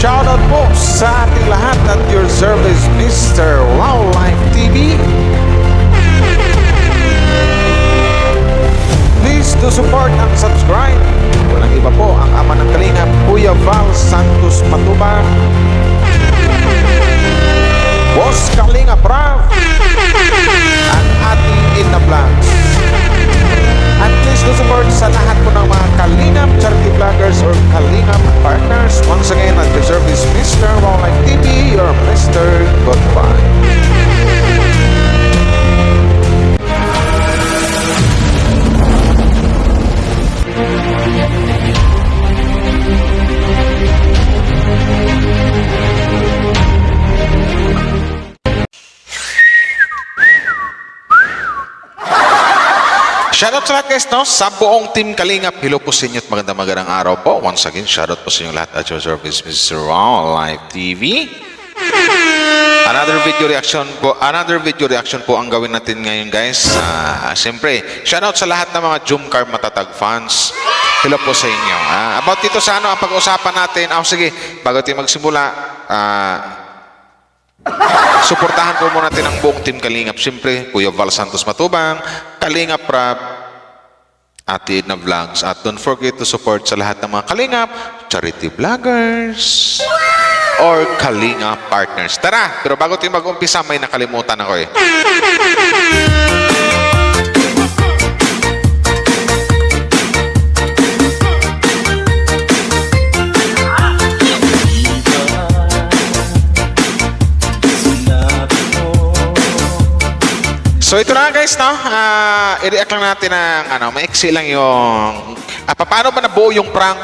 Shoutout po sa ating lahat at your service, Mr. Wow Life TV. Please do support and subscribe. Walang iba po ang ama ng Kalingap, Kuya Val Santos Matubang, Boss Kalingap Rav, at ating Ina Vlogs. At please do support sa lahat po ng mga Kalingap charity vloggers or Kalingap partners. Once again, at your service, Mr. Wow Life TV, your Mr. Goodbye. Shoutout sa lahat guys, no? Sa buong Team Kalingap, hello po sa inyo at magandang araw po. Once again, shoutout po sa inyo lahat at your service, Mr. Wow Live TV. Another video reaction po ang gawin natin ngayon guys. Siyempre, shoutout sa lahat ng mga Jumcar Matatag fans. Hello po sa inyo. About dito sa ang pag-uusapan natin. Sige, bago tayo magsimula, suportahan po muna natin ang buong Team Kalingap. Siyempre, Kuya Val Santos Matubang, Kalingap Rap, Ate Edna Vlogs. At don't forget to support sa lahat ng mga Kalingap, charity vloggers, or Kalingap partners. Tara! Pero bago tayo mag-umpisa, may nakalimutan ako eh. So ito na guys, no? I-react lang natin ng maiksi lang yung paano ba nabuo yung prank?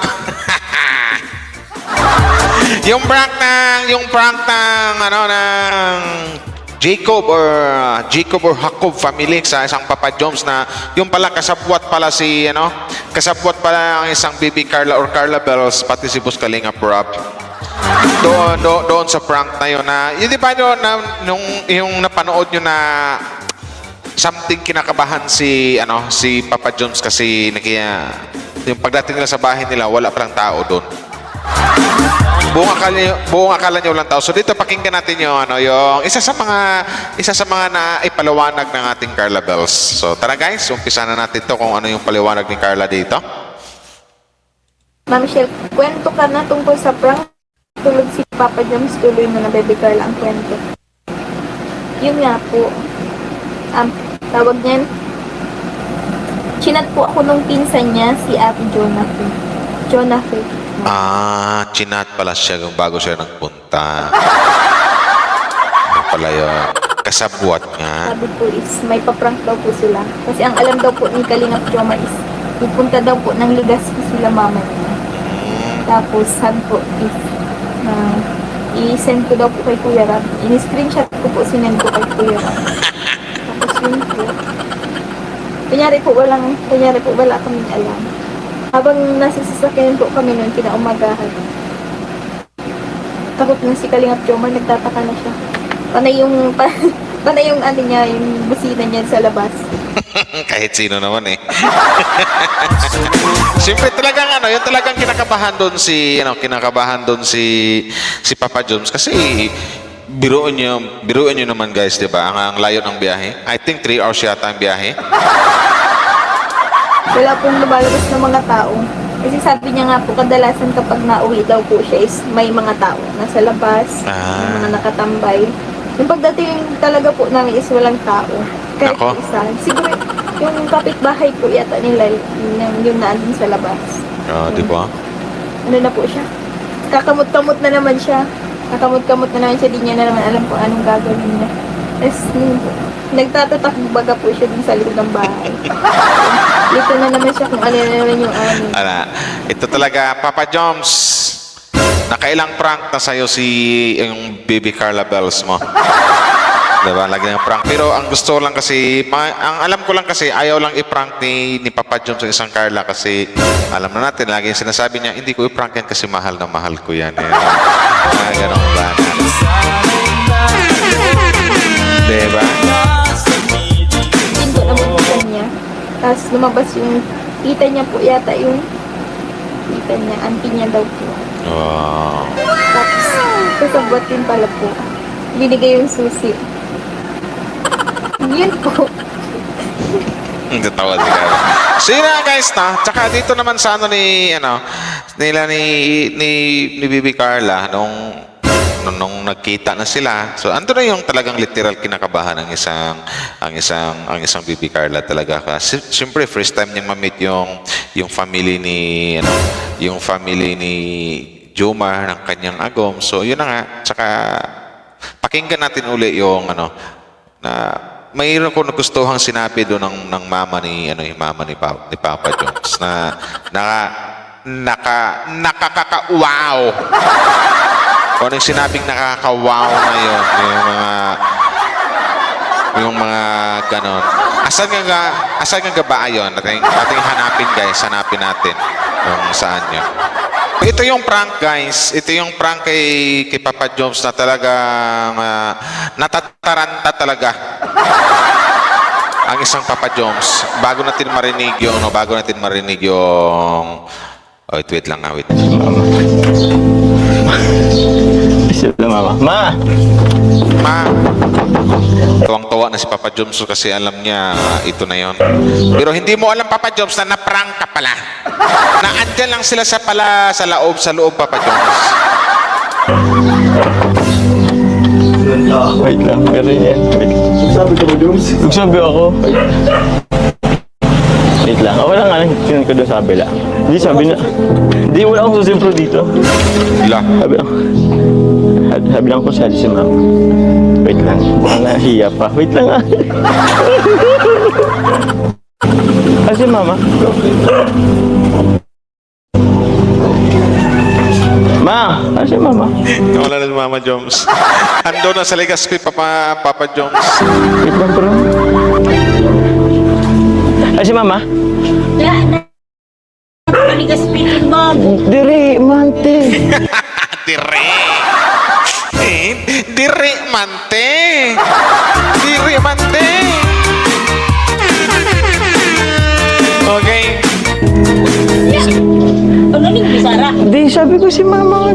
yung prank ng Jacob or Jacob family sa isang Papa Jones na yung pala kasabwat pala ang isang Baby Carla or Carla Bells pati si Boss Kalingap Rob. Doon sa prank na yun yun di ba yung napanood nyo na something kinakabahan si Papa Jones kasi yung pagdating nila sa bahay nila wala palang tao doon. Buong akala niya walang tao. So dito pakinggan natin yung isa sa mga na ipaliwanag ng ating Carla Bells. So tara guys, umpisa na natin to kung ano yung paliwanag ni Carla dito. Ma'am Michelle, kwento ka na tungkol sa prank. Tulog si Papa Jones, tuloy mo na Baby Carla ang kwento. Yun nga po. Tawag niyan, chinat po ako nung pinsan niya, si Ate Jonathan. Chinat pala siya bago siya nagpunta. Ano pala yun? Kasabwat nga. Sabi po is, may paprank daw po sila. Kasi ang alam daw po ni Kalingap Joma is, pupunta daw po ng Legazpi sila mama niya. Tapos, sabi po is, i-send ko daw po kay Kuya Rab. In-screenshot ko po, sinend ko kay Kuya Rab. Tapos yun po. Kunyari po wala kaming alam. Habang nasa sasakyan po kami noon, kinaumagahan. Takot na si Kalingap Jomar, nagtataka na siya. Panay yung busina niya sa labas. Kahit sino naman eh. Siyempre talagang yung talagang kinakabahan doon si Papa Jones kasi biruin nyo naman guys, di ba? Ang layo ng biyahe. I think 3 hours yata ang biyahe. Wala pong lumalabas ng mga tao. Kasi sabi niya nga po, kadalasan kapag nauwi daw po siya is may mga tao nasa labas, may mga nakatambay. Yung pagdating talaga po namin is walang tao. Kahit isa. Siguro yung kapitbahay po yata nila yung naandun sa labas. Di ba? Ano na po siya? Kakamot-kamot na naman siya. Di niya na naman alam kung anong gagawin niya. Tapos, nagtatatakbo baga po siya dun sa likod ng bahay. Dito na naman siya kung ano na naman yung Ito talaga, Papa Jones. Nakailang prank na sa'yo yung Baby Carla Bells mo. Diba? Lagi ng prank. Pero ang gusto lang kasi, ang alam ko lang kasi, ayaw lang i-prank ni Papa Jones sa isang Carla kasi alam na natin, lagi yung sinasabi niya, hindi ko i-prank yan kasi mahal na mahal ko yan. Ganon ba? Diba? Hindi ko naman niya. Tapos lumabas yung tita niya po yata yung tita niya, auntie niya daw po. Wow. Tapos kasabot din pala po. Binigay yung susi. Yun po. Tatawa si Carla. So yun na guys na. Tsaka dito naman sa ano ni Bibi Carla nung nagkita na sila. So ando na yung talagang literal kinakabahan ng isang Bibi Carla talaga. Kasi siyempre first time niyang ma-meet yung family ni Jomar ng kanyang agom. So yun na nga. Tsaka pakinggan natin uli yung na mayroon ko nagustuhang sinabi doon ng mama ni Papa Jones na nakaka-wow. Kung ano yung sinabing nakaka-wow na yun, yung mga ganon. Asan nga ba yun? Ating hanapin guys, hanapin natin kung saan yun. Ito yung prank guys. Ito yung prank kay Papa Jones na talagang natataranta talaga ang isang Papa Jones. Bago natin marinig yung wait lang. Isip na mama. Ma! Tuwang-tuwa na si Papa Jones kasi alam niya ito na yon. Pero hindi mo alam Papa Jones na na-prank ka pala. Na andyan lang sila sa loob Papa Jones. Wait lang, pero yan. Sabi ko ba, Jones? Nagsabi ako. Wait lang. Wala nga lang kinan ko doon sa kabila. Hindi sabi na. Hindi, wala akong susimpro dito. Ila. Sabi lang ko siya si mama. Wait lang. Baka nahiya pa. Wait lang ah. Si mama. Ma! Si mama. Wala na si Mama Jones. Ando na sa Legazpi, Papa Jones. Wait lang bro. Si mama. Ligaspitin mo. Diri, mante. Dire mante. Okay. Ano ning bisara? Di, sabi ko si mama.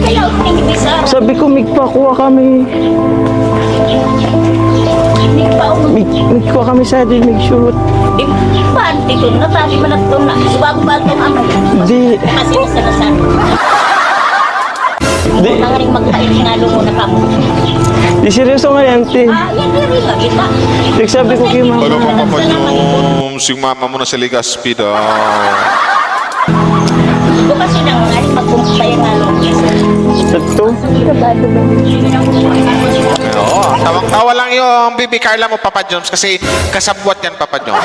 Kaya ako ning bisara. Sabi ko, migpakuha kami. Hindi pa ako. Migkuha kami sa din, mig-shoot. Di pa, di ko na tabi man ito na. Subago ba itong amo? Di. Kasi nasanasan. Di. Mga rin magkainingalo mo na kamo. Di, seryoso nga yan, te. Yan diri ba kita? Nagsabi ko kay mama. Ano pa Papa Jones? Yung mama mo na sa Legazpi daw. Ito kasi nang ngayon magkumpay nga lo. Ito. Kabado ba? Oo, tawang-tawa lang yung Bibi Carla mo, Papa Jones, kasi kasabwat yan, Papa Jones.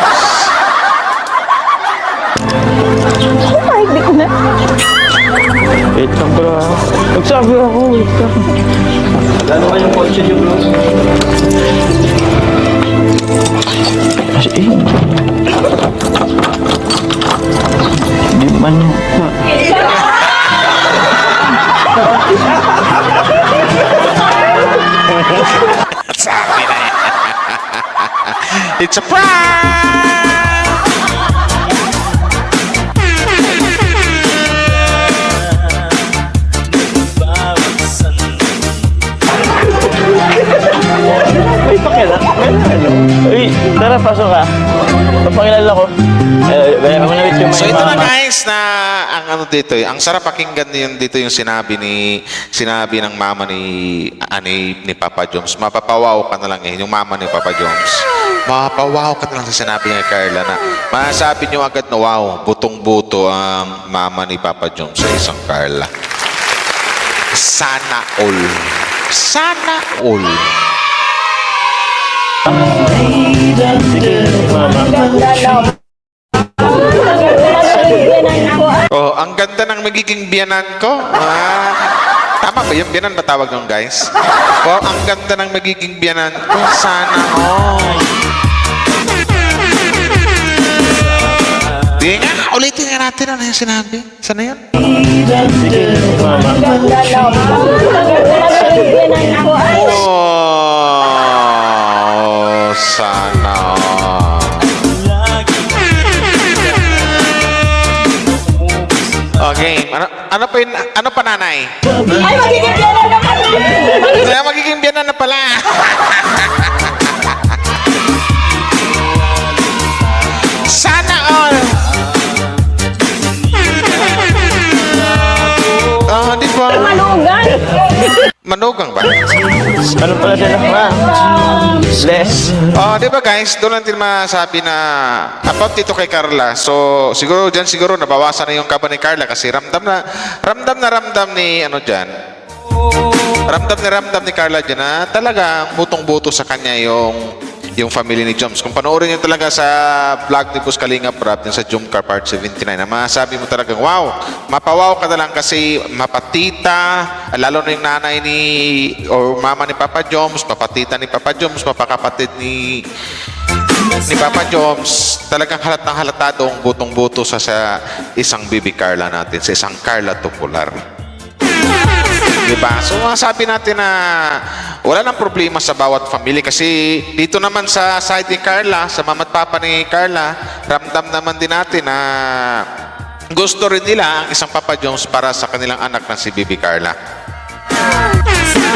Ay, di ko na. Wait lang bro. Nagsabi ako, wait lang. Ano ba yung kotse niyo, bro? Kasi di man Sabi na yan. It's a prank! May pakilala. Uy, tara, pasok ka. Papakilala ko. Wala mo na wait yung So may ito na mama. guys na ang dito ang sarap pakinggan yun dito yung sinabi ng mama ni Papa Jones. Mapapawaw ka na lang yung mama ni Papa Jones. Mapapawaw ka na lang sa sinabi ni Carla na masasabi niyo agad na wow, butong-buto ang mama ni Papa Jones sa isang Carla. Sana all. Sana all. Oh, ang ganda ng magiging biyanan ko. Tama ba yung biyanan ba tawag nung guys? Oh, ang ganda ng magiging biyanan ko. Sana all. Di nga, ulitin nga natin ano yung sinabi. Sana yun? Oh, sana all. Okay, ano ano pa nanay? Ay, magiging biyanan na kami! Kaya magiging biyanan na pala. Sana all. Di ba? Malugan! Manugang ba? Ano pala sila? Bless. Di ba guys, doon natin masabi na about dito kay Carla. So, siguro nabawasan na yung kaba ni Carla kasi ramdam ni ramdam ni Carla dyan na talagang butong-buto sa kanya yung family ni Joms. Kung panoorin niyo talaga sa vlog ni Boss Kalinga Prab din sa Jumcar Part 79, na masabi mo talagang wow, mapawaw ka na lang kasi mapatita, lalo na yung nanay or mama ni Papa Joms, mapatita ni Papa Joms, mapakapatid ni Papa Joms, talagang halatang-halatadong butong-buto sa isang Bibi Carla natin, sa isang Carla Tupular. Diba? So, masabi natin na wala nang problema sa bawat family kasi dito naman sa side ni Carla, sa mama at papa ni Carla, ramdam naman din natin na gusto rin nila ang isang Papa Joms para sa kanilang anak na si Bibi Carla.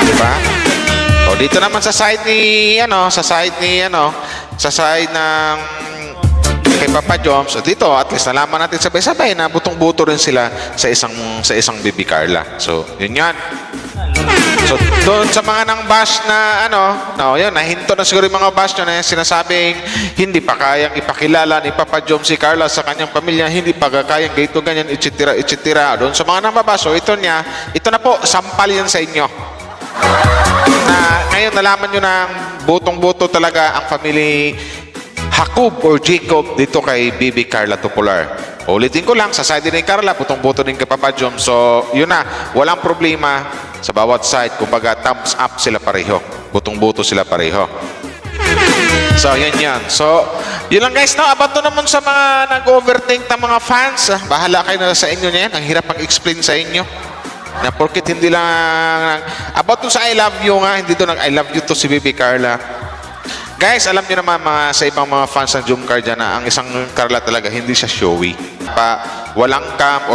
Diba? So, dito naman sa side ng kay Papa Joms, dito at least nalaman natin sabay-sabay na butong-buto rin sila sa isang Bibi Carla. So, yun yan. So, doon sa mga nang bash na yun, nahinto na siguro yung mga bash na sinasabing hindi pa kayang ipakilala ni Papa Joms si Carla sa kanyang pamilya, hindi pa kayang ganito, ganyan, etc. Doon sa mga nang babash, so ito na po, sampal yan sa inyo. Na ngayon nalaman nyo na butong-buto talaga ang family Jacob or Jacob dito kay Bibi Carla Tupular. Ulitin ko lang, sa side ni Carla, butong-buto din kay Papa Joms. So, yun na, walang problema sa bawat side. Kumbaga, thumbs up sila pareho. Butong-buto sila pareho. So, yun yan. So, yun lang guys, no? About to naman sa mga nag-overthink ng mga fans. Bahala kayo na sa inyo niyan. Ang hirap pag-explain sa inyo. Na porkit hindi lang about to sa I love you nga, hindi to nag-I love you to si Bibi Carla. Guys, alam niyo naman sa ibang mga fans ng Jumcar dyan na ang isang Carla talaga hindi siya showy. Walang cam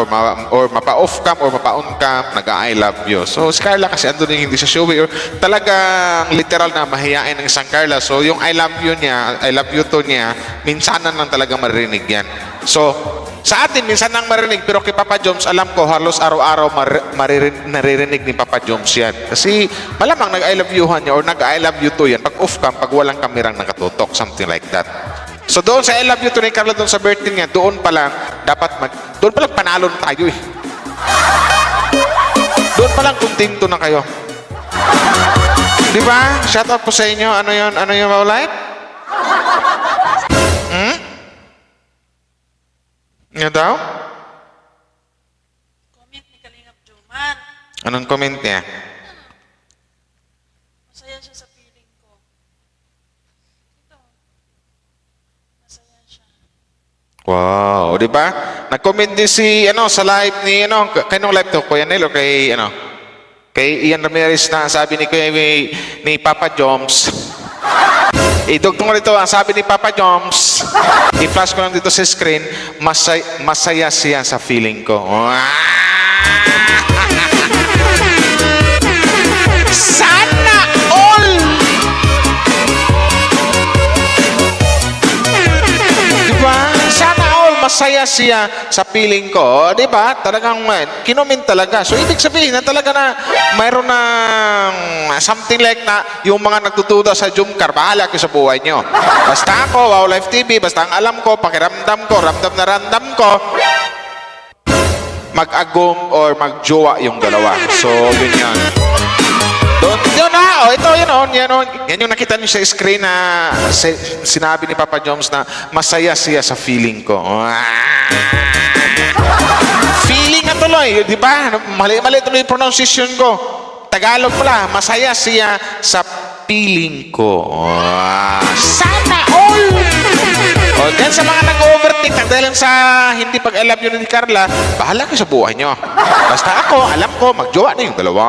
or mapa-off cam or mapa-on cam, nag-I love you. So, si Carla kasi andun yung hindi siya showy or talagang literal na mahihain ng isang Carla. So, yung I love you to niya, minsanan lang talaga maririnig yan. So, sa atin, minsan nang marinig, pero kay Papa Joms, alam ko, halos araw-araw naririnig ni Papa Joms yan. Kasi malamang nag-I love you-han niya or nag-I love you to yan. Pag off cam, pag walang kamerang nakatutok, something like that. So doon sa I love you to ni Carla, doon sa birthday niya, doon pa lang panalo na tayo eh. Doon pa lang kontento na kayo. Di ba? Shout out po sa inyo. Ano yun, Maulay? Nga daw? Comment ni Kalingap Joman. Anong comment niya? Masaya siya sa feeling ko. Ito. Masaya siya. Wow, di ba? Nag-comment din si sa live ni kanong live to, Kuya Nel o kay Ian Ramirez na sabi ni Papa Joms. Idugtong rito ang sabi ni Papa Joms. I-flash ko lang dito sa screen, masaya siya sa feeling ko. Sana all! Diba? Sana all masaya siya sa feeling ko. Diba? Talagang kinoment talaga. So, ibig sabihin na talaga na mayroon ng something like na yung mga nagtutuda sa Jumcar, bahala ko sa buhay nyo. Basta ako, Wow Life TV, basta ang alam ko, pakiramdam ko, ramdam ko, mag-agom or mag-jowa yung dalawa. So, yun yan. Yun na, ito, yan yung nakita niyo sa screen na sinabi ni Papa Joms na masaya siya sa feeling ko. Feeling na tuloy, di ba? Mali-mali tuloy yung pronunciation ko. Tagalog pala, masaya siya sa feeling ko. Sana all! O, dyan sa mga nag-overthink dahil sa hindi pag-I love you ni Carla, bahala ko sa buhay nyo. Basta ako, alam ko, magjowa na yung dalawa.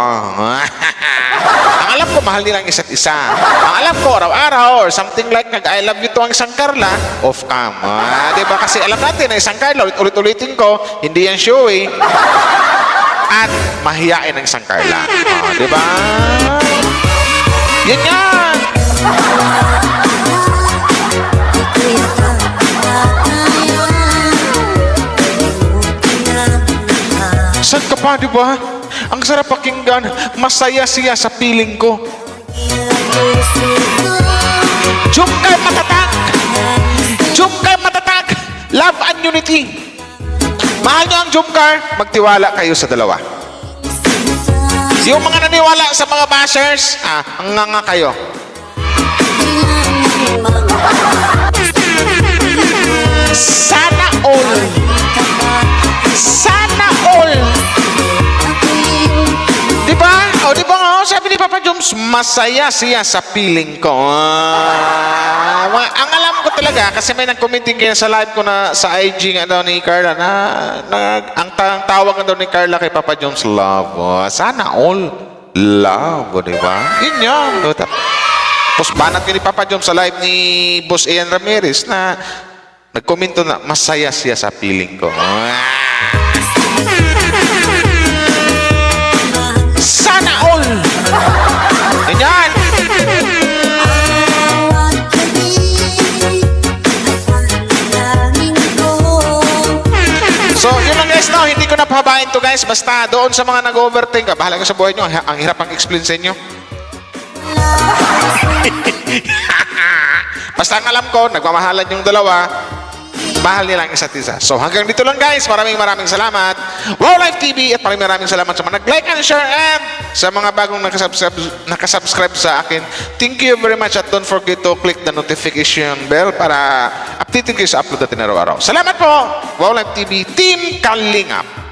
Ang alam ko, mahal nila ang isa't isa. Ang alam ko, araw-araw or something like nag-I love you to ang isang Carla, off cam. Diba? Kasi alam natin na isang Carla, ulit-ulitin ko, hindi yan showy. at mahiyain ang isang Carla. Oh, di ba? Yan yan! Saan ka pa, di ba? Ang sarap pakinggan. Masaya siya sa piling ko. Jumkar matatag! Jumkar matatag! Love and unity. Mahal nyo ang Jumkar, magtiwala kayo sa dalawa. Yung mga naniwala sa mga bashers, ang nga kayo. Sana all. Sana all. Di ba? O, di ba nga? Sabi ni Papa Joms, masaya siya sa feeling ko. Ang alam ko talaga, kasi may nag-commenting kaya sa live ko na sa IG nga daw ni Carla na ang tawag nga daw ni Carla kay Papa Joms, love. Sana all love. Di ba? Yun yun. Tapos banat ni Papa Joms sa live ni Boss Ian Ramirez na nagkomento na masaya siya sa feeling ko. Sana all! Ganyan! So, yun lang guys, no? Hindi ko na pahabain to guys. Basta doon sa mga nag-overthink, bahala ko sa buhay nyo. Ang hirap ang explain sa inyo. Basta ang alam ko, nagmamahalan yung dalawa, mahal nila ang isa't isa. So hanggang dito lang guys, maraming salamat. Wow Life TV at maraming salamat sa mga nag-like and share and sa mga bagong nakasubscribe sa akin. Thank you very much at don't forget to click the notification bell para updated kayo sa upload natin araw-araw. Salamat po! Wow Life TV, Team Kalingap!